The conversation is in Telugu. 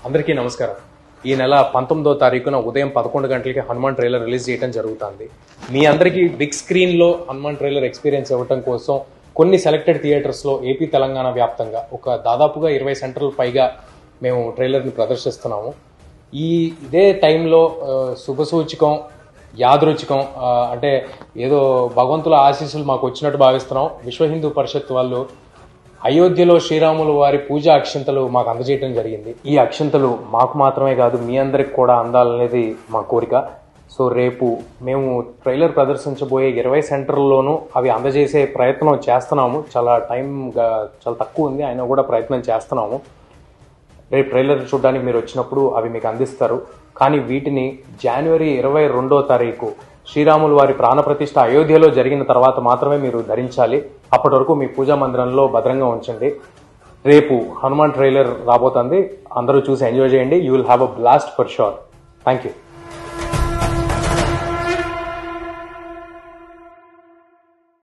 అందరికీ నమస్కారం. ఈ నెల 19వ తారీఖున ఉదయం 11 గంటలకి హనుమాన్ ట్రైలర్ రిలీజ్ చేయడం జరుగుతుంది. మీ అందరికీ బిగ్ స్క్రీన్లో హనుమాన్ ట్రైలర్ ఎక్స్పీరియన్స్ ఇవ్వడం కోసం కొన్ని సెలెక్టెడ్ థియేటర్స్లో ఏపీ తెలంగాణ వ్యాప్తంగా దాదాపుగా 20 సెంటర్ల పైగా మేము ట్రైలర్ని ప్రదర్శిస్తున్నాము. ఇదే టైంలో శుభసూచకం, యాదృచ్ఛికం, అంటే ఏదో భగవంతుల ఆశీస్సులు మాకు వచ్చినట్టు భావిస్తున్నాం. విశ్వ హిందూ పరిషత్ వాళ్ళు అయోధ్యలో శ్రీరాముల వారి పూజా అక్షింతలు మాకు అందజేయడం జరిగింది. ఈ అక్షింతలు మాకు మాత్రమే కాదు, మీ అందరికి కూడా అందాలనేది మా కోరిక. సో రేపు మేము ట్రైలర్ ప్రదర్శించబోయే 20 సెంటర్లలోనూ అవి అందజేసే ప్రయత్నం చేస్తున్నాము. చాలా తక్కువ ఉంది, అయినా కూడా ప్రయత్నం చేస్తున్నాము. రేపు ట్రైలర్ చూడడానికి మీరు వచ్చినప్పుడు అవి మీకు అందిస్తారు. కానీ వీటిని జనవరి 22వ తారీఖు శ్రీరాములు వారి ప్రాణప్రతిష్ఠ అయోధ్యలో జరిగిన తర్వాత మాత్రమే మీరు ధరించాలి. అప్పటి వరకు మీ పూజా మందిరంలో భద్రంగా ఉంచండి. రేపు హనుమాన్ ట్రైలర్ రాబోతుంది. అందరూ చూసి ఎంజాయ్ చేయండి. You will have a blast for sure. Thank you.